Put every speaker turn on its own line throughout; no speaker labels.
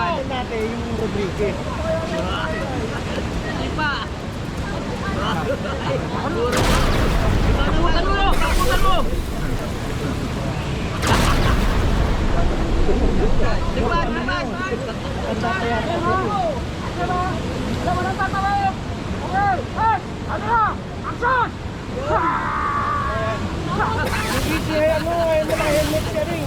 Ano natin yung Rodriguez.
Hindi pa. Taputan mo! Lipat!
Tanda kaya ito. Nagkikihaya mo, ayaw mo na helmet ka rin.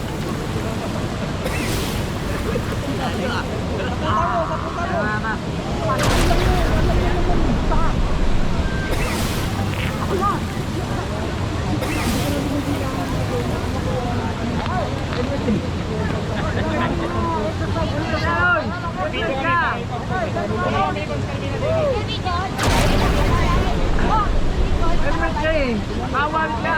Bawal ka!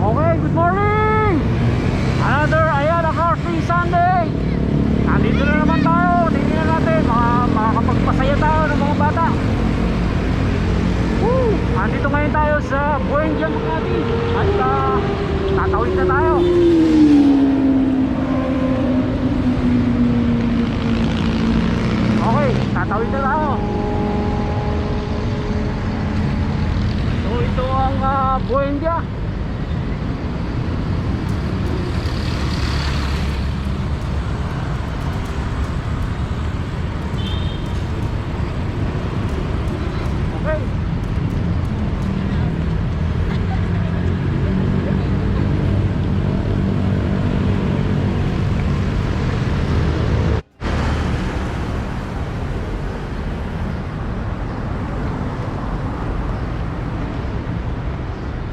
Okay, good morning! Another Ayala Car Free Sunday! Nandito na naman tayo, tingnan natin, makakapagpasaya tayo ng mga bata. Woo! Nandito ngayon tayo sa Buendia, Makati at tatawid na tayo. Okay, tatawid na tayo. So ito ang Buendia.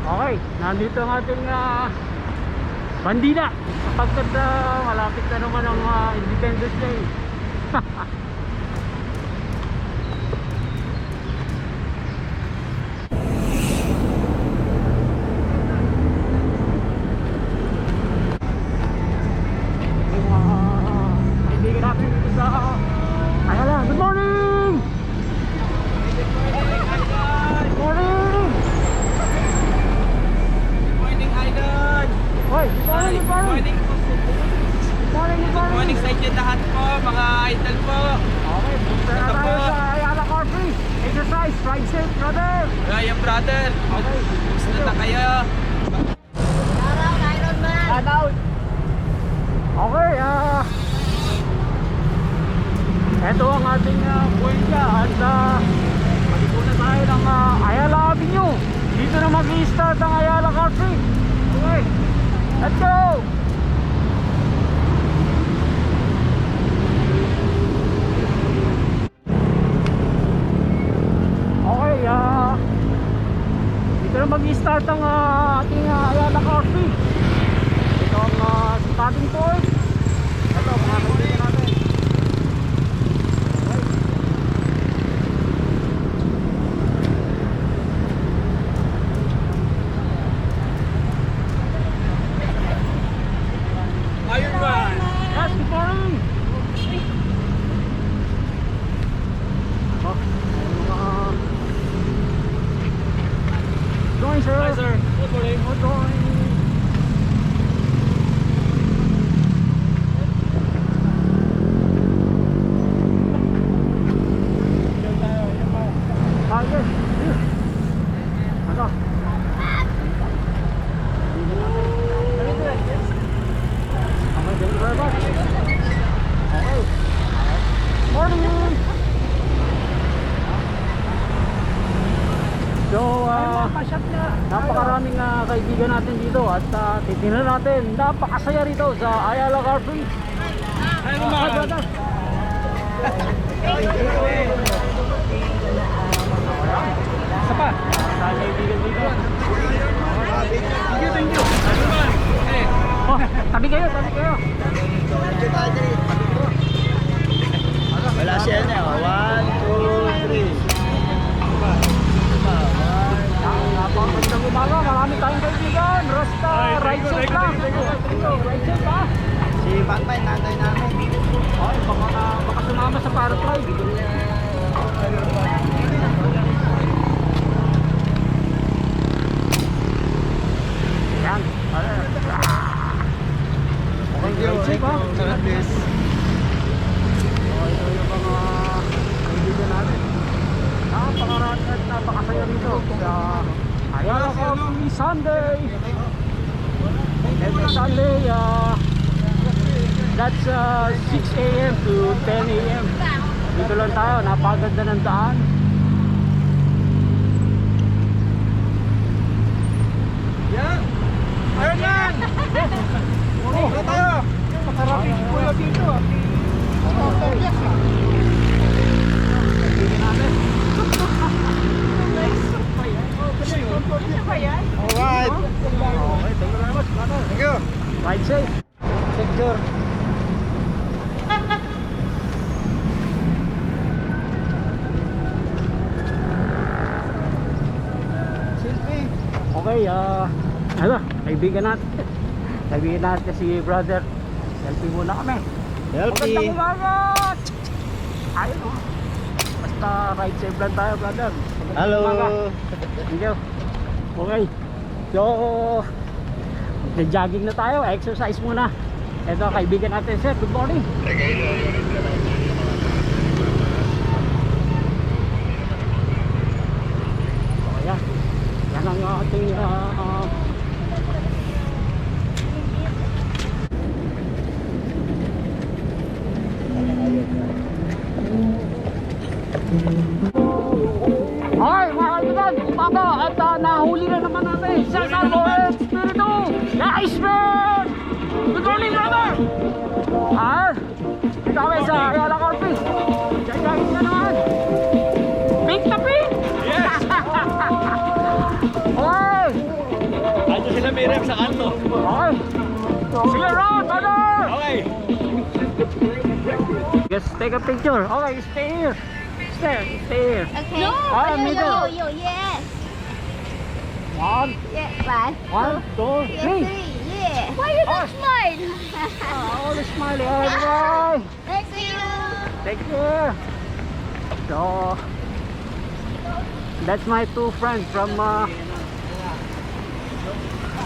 Okay, nandito ang ating bandida sapagkat malapit na naman ang Independence Day. Kaibigan natin dito sa Ayala. Good morning! Good morning! Hoy, good morning, good morning. Good morning, good morning.
Morning sa inyo lahat po, mga idol po.
Okay, punta na tayo sa Ayala Car Free. Exercise, ride safe, brother.
Ryan brother,
Okay,
gusto na kayo.
out. Okay, ito ang ating Buendia at maliko na tayo ng Ayala Avenue. Dito na mag-i-start ang Ayala Car Free. Okay, let's go! Okay, dito na mag-i-start ang ating Ayala Car Free. Ito ang starting point. Ito, mga kaibigan natin.
Ironman.
Yes, good morning. Going, sir.
Hi sir.
rito at titingnan natin. Napakasaya rito sa Ayala Car Free. Brother. Isa pa. Kaibigan dito.
Thank you.
Oh, tabi kayo.
Wala siya na. 1, 2, 3.
Napakagandang umaga, marami tayong kaibigan. Rasta, ride safe lang. Ride safe ha.
Si Batman, nanay namin.
Ay, baka sumama sa parrot ride. Yan. Okay, ride safe ha.
This.
Ito yung mga kaibigan natin. Napakarami at napakasaya rito sa Ayala Coffee Sunday. Every Sunday, that's 6 a.m. to 10 a.m. Dito lang tayo, napakaganda ng daan.
Yan. Ayun yan. Ito tayo. Masarap yung kuya dito.
Alright. Thank you.
Ride safe.
Sector. Selfie.
Okay, ano, kaibigan natin. Kaibigan natin si brother. Selfie muna kami.
Selfie.
Magandang umaga! Ayun o. Basta ride safe lang tayo, brother. Magandang
Hello.
umaga. Thank you. Okay. So, jogging na tayo. Exercise muna. Ito, kaibigan natin, sir. Good morning. So, yan. Yan ang ating Ay, mga kaibigan, umaga at nahuli na naman natin sa Salvo Espiritu, the Iceberg! Good morning, brother! Dito kami sa Ayala Coffee. Jagagin na naman. Pink na pink!
Yes.
Okay!
Ando sila Miriam sa kanto.
Okay! See you around, brother!
Okay.
Just take a picture. Okay, stay here. Stay here.
Okay.
Ah, middle.
Yes.
One,
Yeah,
one, two,
Yes,
three.
Yeah. Why you
Oh.
not smile?
Always smiling. Bye.
Thank you.
Take care. So, that's my two friends from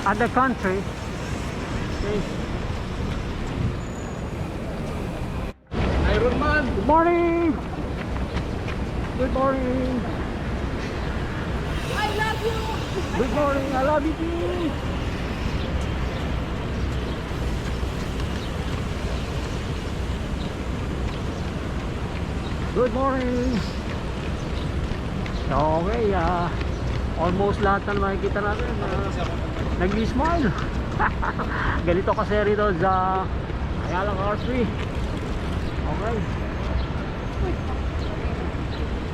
other country. Okay.
Iron Man.
Good morning. Good morning.
I love you.
Good morning. I love you too. Good morning. So, okay, almost lahat na makikita natin nag-smile. Ganito kasi rito sa Ayala Car Free. Okay.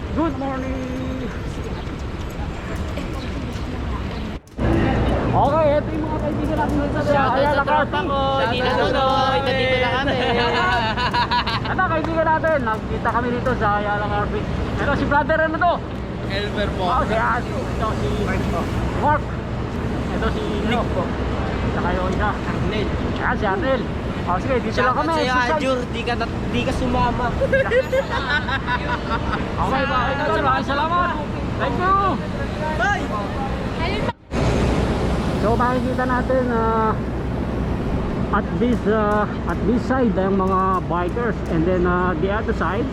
Good morning. Okay, ito yung mga kaibigan natin dito sa Ayala Car Free.
Hindi na nunoy. Nandito na kami.
Ano kaibigan natin? Nagkita kami dito sa Ayala Car Free. Ito si brother, ano to?
Elmer po.
Oh, si Ate. Ito si Mark. Ito si Nick po. Saka yung isa.
Arnel.
Ayan si Arnel. Oh, sige, dito lang kami.
Sa'yo,
Exercise.
Ajur. Di ka sumama.
Okay, bye. Maraming salamat. Thank you.
Bye.
So makikita natin at this side ang mga bikers, and then the other side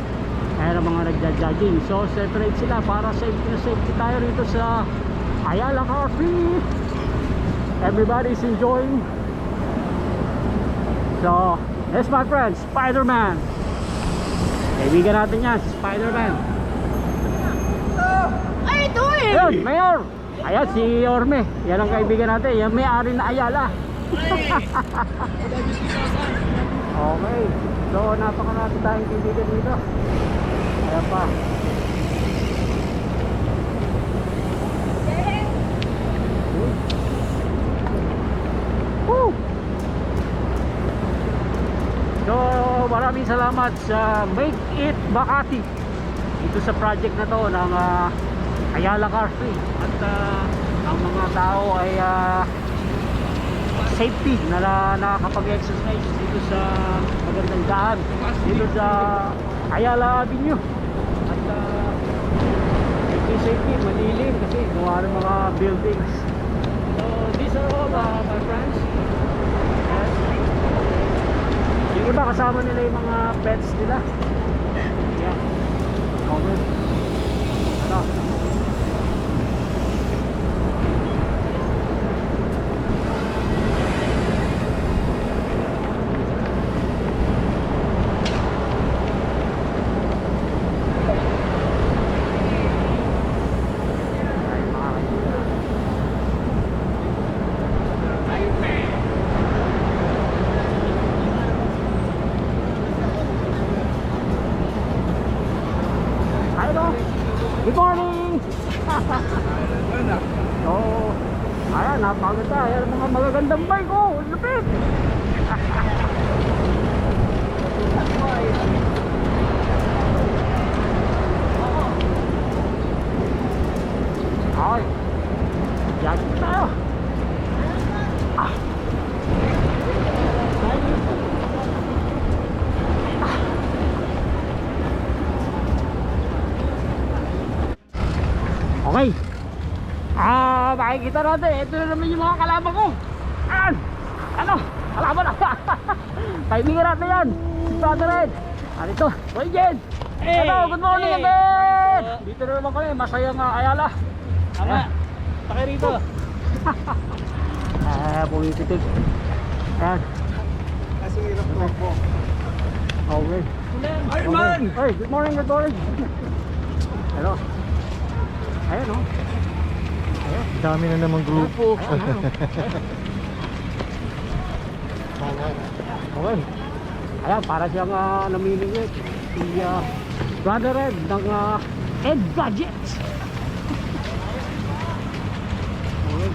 ay ang mga nagja-jogging. So separate sila para safety na safety tayo rito sa Ayala Car Free. Everybody's enjoying. So that's my friend Spider-Man. Kaibigan natin yan, si Spider-Man.
What are you doing?
Yun, Mayor! Ayan, si Orme. Yan ang kaibigan natin. Yan may-ari na Ayala. Okay. So, napakarami tayong kaibigan dito. Ayan pa. Woo! So, maraming salamat sa Make It Makati dito sa project na to ng Ayala Car Free. At ang mga tao ay safety na nakakapag-exercise dito sa magandang daan dito sa Ayala Avenue. At safety, malilim kasi gawa ng mga buildings. So these are all my friends. Yes. Yung iba kasama nila yung mga pets nila. Yeah. Okay. Ano? Good morning! So, ayan, napakaganda. Ayan ang mga magagandang bike. Oh, lupit! Okay. Yan tayo. Ah. Okay. Makikita natin. Ito na naman yung mga kalaban ko. Ayan. Ano? Kalaban na. Kaibigan natin yan. Si Brother Ed. Ito. Boy Jen. Hello. Good morning again. Dito na naman kami. Masayang Ayala.
Tama. Pakay rito.
Pumititig. Ayan.
Kasi hirap to po.
Okay.
Iron Man!
Hey, good morning, good morning. Hello. Ayan o.
Dami na namang grupo.
Ayan, okay. Ayan, para siyang namimingit. Si Brother Ed ng Ed Gadgets. Okay.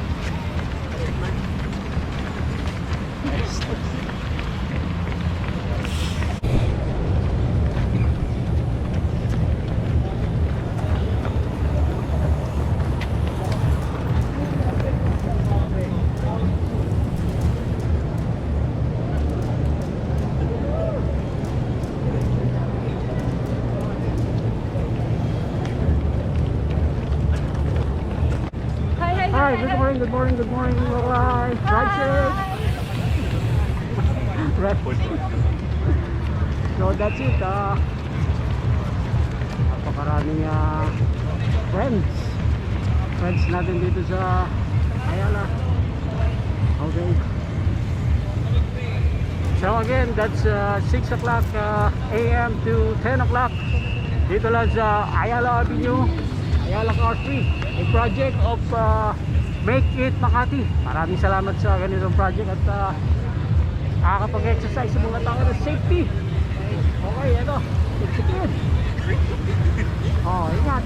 Hi, good morning, good morning, good morning. Bye-bye. Ride safe. Right. So that's it. Napakaraming friends natin dito sa Ayala. Okay. So again, that's 6 o'clock a.m. to 10 o'clock dito lang sa Ayala Avenue, Ayala Car Free, a project of Make It Makati. Maraming salamat sa ganitong project at nakakapag-exercise sa mga tao ng safety. Okay, ito. Sige. Oh, ingat.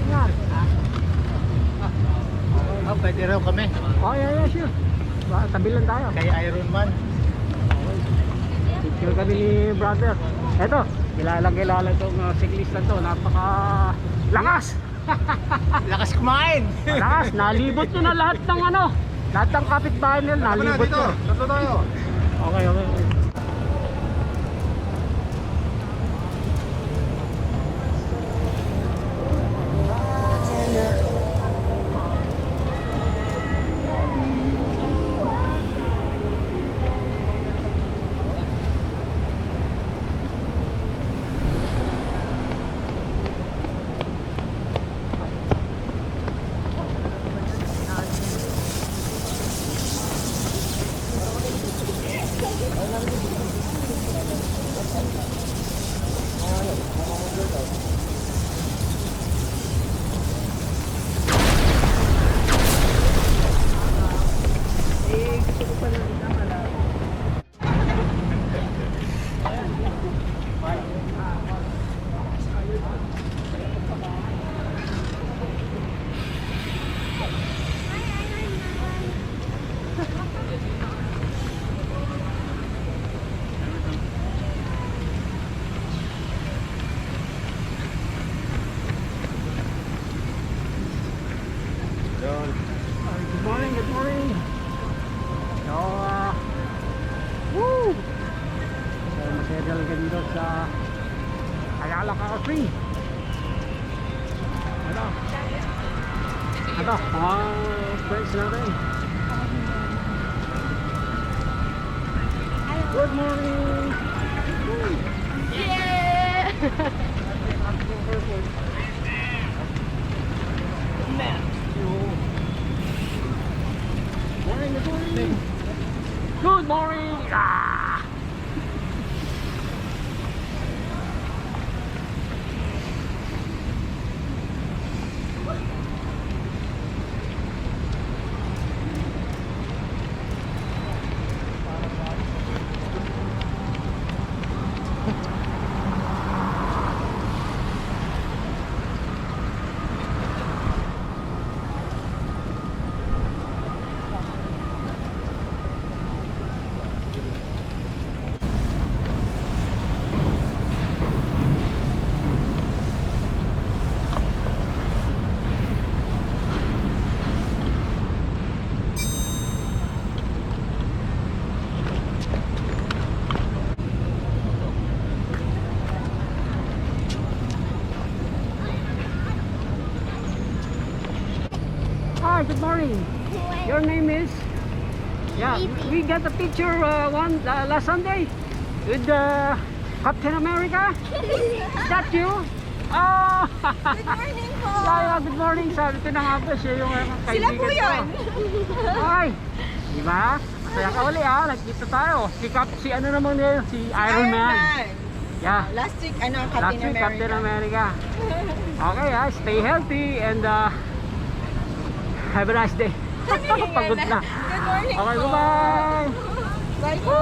Oh, pwede raw kami.
Oh, yeah, sure. Tabi lang tayo.
Kay Iron Man.
Picture kami ni brother. Ito, kilala itong cyclist na to. Napaka-lakas!
Lakas kumain.
Lakas, nalibot nyo na lahat ng lahat ng kapitbahay nila, nalibot nyo.
Tatlo tayo.
Okay. Ayala Car Free. Ito, mga friends natin. Good morning!
Yeah!
Morning, good morning! Good morning! Ah! Hi, good morning. Your name is? Yeah, we got a picture last Sunday with Captain America. Is that you? Oh!
Good morning po!
Yeah, good morning. Sabi ko na nga ba siya yung kaibigan
Sila po yun!
ko. Ay! Diba? Kaya ka uli nagkita tayo. Si ano naman yun? Si Iron Man. Yeah.
Last week,
Last
Captain
week,
America.
Captain America. Okay stay healthy and have a nice day. Pagod na.
Good morning
Okay,
po.
bye-bye!
Bye po.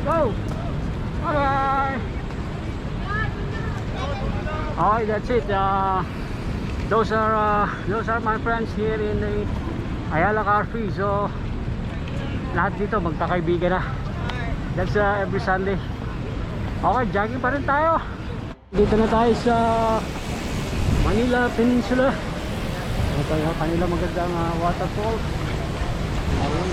Go! Bye-bye! Okay, that's it. Those are my friends here in the Ayala Car Free. So, lahat dito magkakaibigan na. That's every Sunday. Okay, jogging pa rin tayo. Dito na tayo sa Manila Peninsula. Ito yung kanila magandang waterfall. Ayun.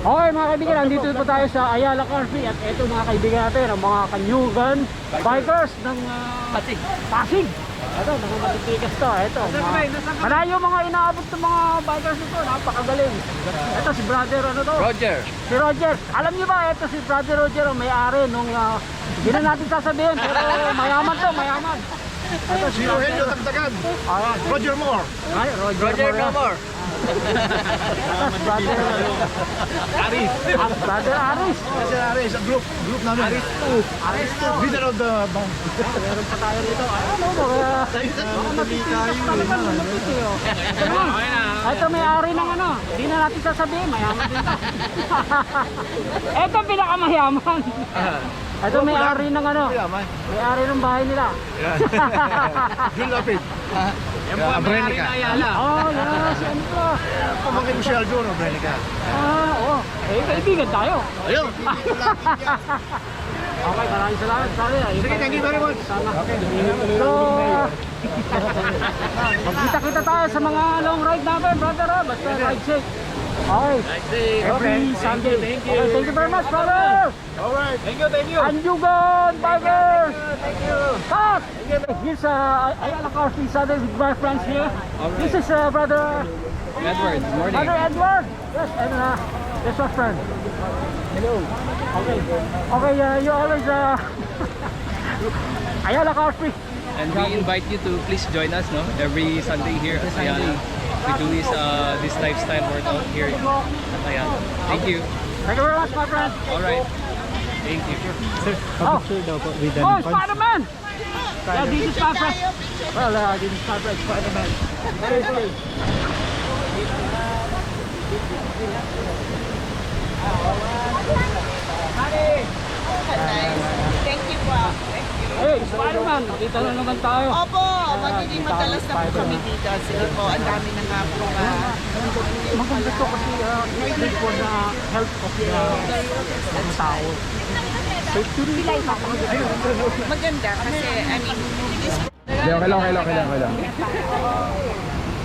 Okay mga kaibigan, nandito po tayo sa Ayala Car Free. At ito mga kaibigan natin, ang mga kanyugan bikers ng Pasig. Ito, mga matitigas to. Ito, malayo mga inaabot ng mga bikers nito. Napakagaling. Ito si brother, ano to?
Roger.
Si Roger. Alam niyo ba, ito si brother Roger ang may-ari nung hindi na natin sasabihin, pero mayaman to, mayaman. Ito si
Rogelio Tagtagan.
Ayan.
Roger Moore.
Ay,
Roger Gamor.
Ito si brother
Aris.
Brother Aris.
Kasi Aris, ang group namin. Aris 2.
Aris to.
Leader of the band.
Meron pa tayo dito. Ano mo, ito may-ari ng ano, hindi na natin sasabihin, mayaman din to. Ito pinakamayaman. Ito may-ari ng ano, may-ari ng bahay nila.
Jun Lapid.
Yan po ang may-ari ng Ayala.
Oh, yes, yan po.
Pamangkin mo si Aljon o Brenica.
Oo. Kaibigan tayo.
Ayun.
Okay, maraming salamat. Sorry.
Sige, thank you very much.
So, magkita-kita tayo sa mga long ride namin, brother. Basta ride safe. Okay. Every Sunday.
Thank you.
Okay, thank you very much, brother.
Alright.
Thank you, thank you.
Anjugan, bikers.
Thank you.
Cut! Here's Ayala Car Free Sunday with my friends here. This is brother
Edward, good morning.
Brother Edward. Yes, and this was friend. Hello. Okay. Okay, you always Ayala Car Free.
And we invite you to please join us every Sunday here at Ayala. We do this lifestyle workout here at Ayala. Thank you.
Thank you very much, my friend.
All right. Thank you.
Oh, Spider-Man! Yeah, this is my friend. Well, this is my friend, Spider-Man. Very good.
Thank you po.
Hey, Spider-Man, dito na naman tayo.
Opo, magiging madalas na po kami dito. Sige po, ang dami na nga po.
Maganda to kasi it's for the health of the tao.
Maganda kasi, I mean, this
Hindi, okay lang.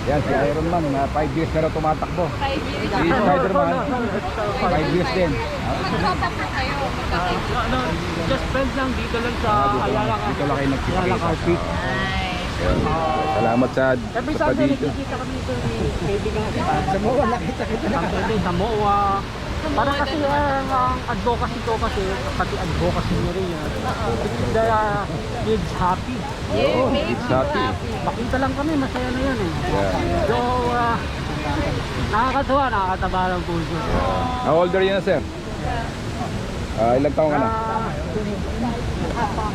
Yan, si Iron Man, 5 years na raw tumatakbo.
5 years.
Si Spider-Man, 5 years din.
Magkakapag kayo.
Ano, just friends lang dito lang sa Ayala
Dito lang kayo
Ayala
nagkikita.
Carpet.
Yan. Salamat sa
Every
sa
Sunday
dito.
nakikita kami dito ni kaibigan natin. Sa MOA nakita kita. Sa MOA. Para kasi ang advocacy ko kasi, pati advocacy nyo rin yan. The kids happy.
Yeah,
It's happy.
Makita lang kami, masaya na yan eh.
Yeah.
So, nakakatuwa, nakakataba ng puso.
How old are you na, sir? Ilang taong ka na?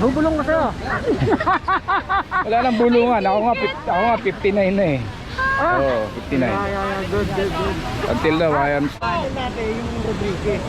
Bubulong ko sa'yo.
Wala nang bulungan. Ako nga 59 na eh. Oo, 59.
Yeah, good.
Until now, I am...
Natin yung Rodriguez.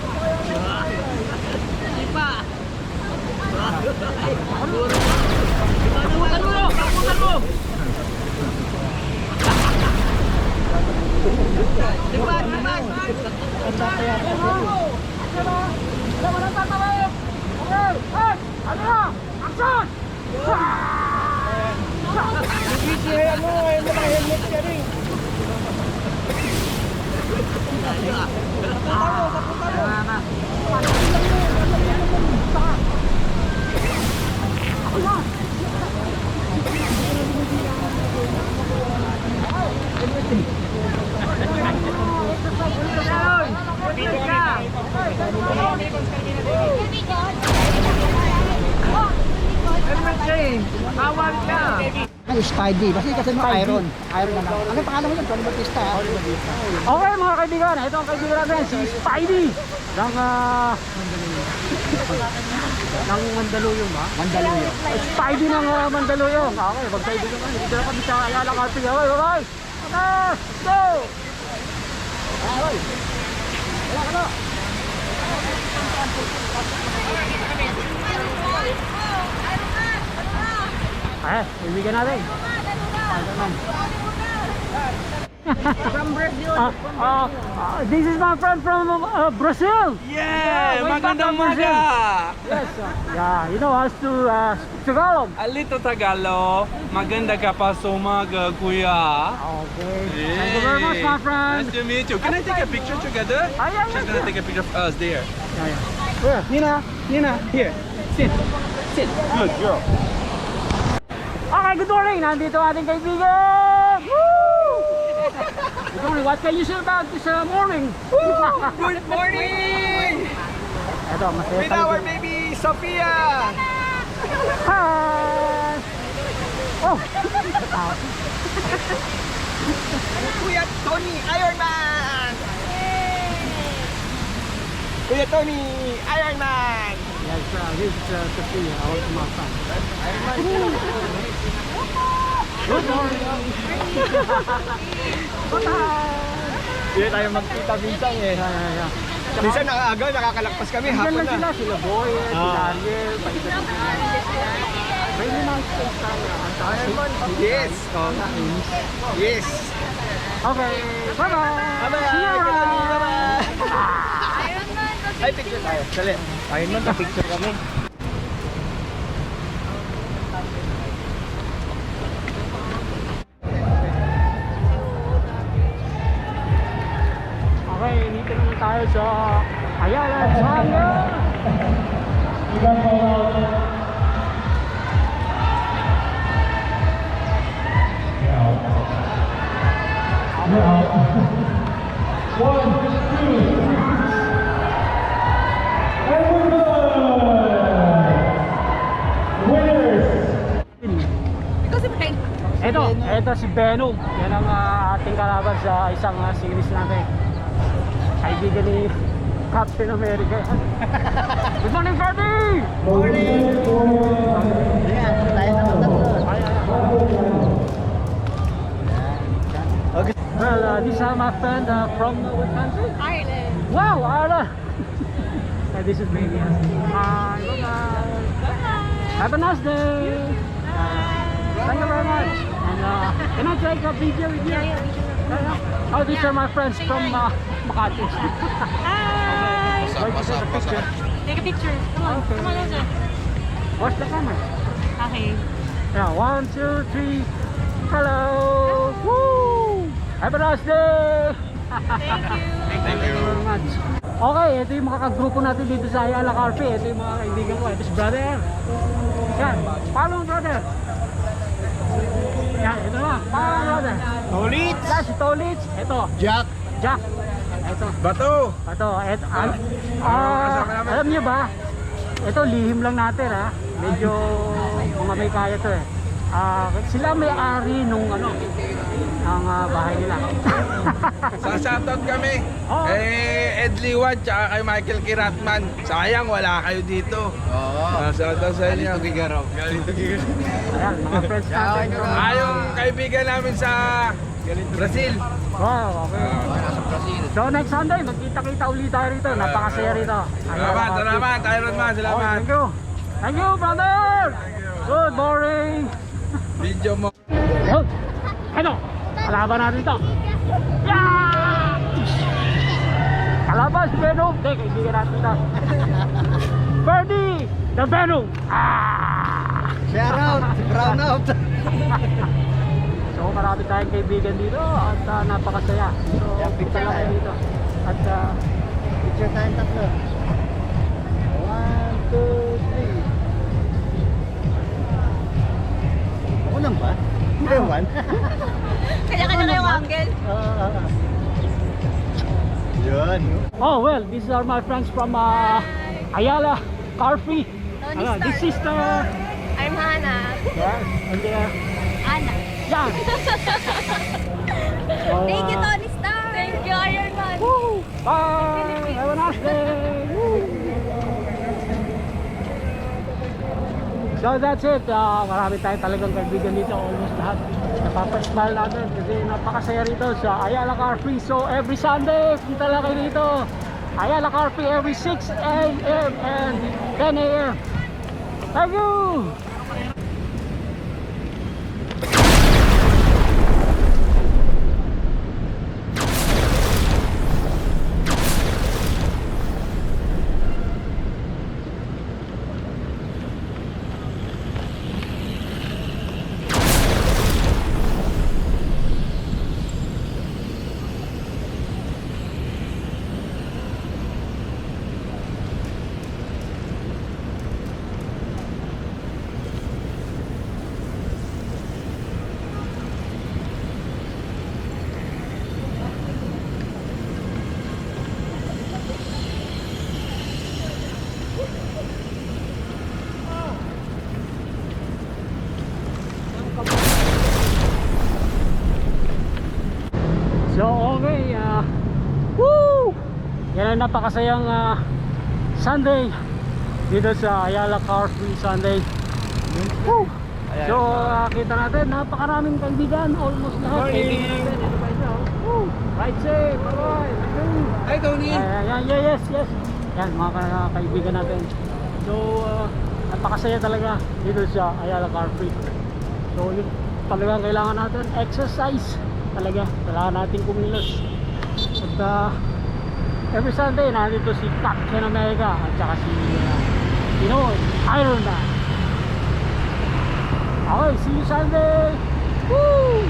Spidey, kasi mga Iron na lang. Ano pangalan mo yun? Tony Bautista.
Okay mga kaibigan, ito ang kaibigan natin, si Spidey ng Mandaluyong ba?
Mandaluyong.
Spidey ng Mandaluyong. Okay, magkaibigan kami. Dito na kami sa Ayala Carpet. Okay, okay. Let's go! Okay. Wala ka na. Kaibigan natin. Spider-Man.
From Brazil.
This is my friend from Brazil.
Yeah,
way back
magandang
from Brazil.
maga.
Yes, yeah, you know us to Tagalog.
Alito Tagalog. Maganda ka pa sa umaga, kuya.
Okay. Thank you very much, my friend.
Nice to meet you. Can I take a picture together?
Yeah.
She's gonna take a picture of us there.
Yeah.
Nina, here. Sit. Good girl.
Okay, good morning. Nandito ang ating kaibigan. Woo! Good morning. What can you say about this morning?
Good morning!
Ito, masaya
With our baby Sophia.
Hi! Oh!
Kuya Tony, Iron Man. Kuya Tony, Iron Man.
Yes, this is Sophia, our my son. Good morning!
Hindi tayo magkita minsan eh.
Yeah.
Minsan nakaaga, nakakalakpas kami,
Diyan
hapon
lang
na.
sila, sila Boy, si Daniel, may mga space tayo.
Yes. Yes.
Okay, bye-bye!
Bye-bye.
See you around!
Ay, picture tayo. Dali. Ayun man, picture kami.
Okay, dito naman tayo sa Ayala Jungle! Ito si Venom. Yan ang ating kalaban sa isang series natin. Kaibigan ni Captain America. Good morning, Freddy! Well, these are my friend from what country?
Ireland.
Wow, Ireland! And this is baby. Bye-bye. Have a nice day. Thank you very much. And can I take a video with you? Oh, these are my friends from Makati.
Hi!
Where'd you take a picture?
Take a picture. Come on.
Okay.
Come on, Rosa.
Where's the camera?
Okay.
Yeah, 1, 2, 3. Hello! Woo! Have a nice day! Thank you very much. Okay, ito yung mga kagrupo natin dito sa Ayala Carpe. Ito yung mga kaibigan ko. Ito si brother. Yan, follow brother. Yan, ito na. Follow brother.
Tolits!
Yan, si Tolits. Ito,
Jack!
Jack. Ito.
Bato!
Ito, ito. Alam niyo ba? Ito, lihim lang natin ha. Medyo mga may kaya to eh. Sila may-ari nung ano, ang bahay nila.
Sa-shoutout kami.
Oo.
Ed Liwan tsaka kay Michael Kiratman. Sayang wala kayo dito. Oo. Shoutout sa inyo.
Ayan, mga friends natin.
Yung kaibigan namin sa Brazil.
Wow, okay. So next Sunday, magkita-kita ulit tayo rito. Napakasaya rito.
Salamat, Iron Man. Salamat.
Thank you. Thank you, brother. Good morning.
Video mo.
Yun. Ano? Kalaban natin ito. Yeah! Kalaban si Venom. Hindi, kaibigan natin ito. Ferdy, the Venom.
Shout out, brown out.
So marami tayong kaibigan dito at napakasaya. So punta lang kayo dito. At
Picture tayo tatlo. 1, 2, 3. Ako lang ba? Hindi one.
Kanya-kanya kayo angle.
Yun.
oh well, these are my friends from Ayala Carpe. This is the
I'm Hannah.
yeah, and
Anna.
yeah. So,
Thank you, Tony Stark. Thank you, Iron Man.
Woo! Bye! Have a nice day! Woo! So that's it. Marami tayong talagang kaibigan dito. Almost lahat. Napapa-smile natin kasi napakasaya rito sa Ayala Carpe. So every Sunday, punta lang kayo dito. Ayala Carpe every 6 a.m. and 10 a.m. Thank you! So okay, woo! Yan ang napakasayang Sunday dito sa Ayala Carpe Sunday. Woo! So kita natin, napakaraming kaibigan, almost lahat. Kaibigan natin, ito ba ito? Woo! Right safe, bye-bye!
Hi, Tony.
Yes. Yan, mga kaibigan natin. So napakasaya talaga dito sa Ayala Carpe. So yun talagang kailangan natin, exercise talaga, kailangan natin kumilos. At every Sunday nandito si Captain America at saka si Iron Man. Okay, see you Sunday. Woo!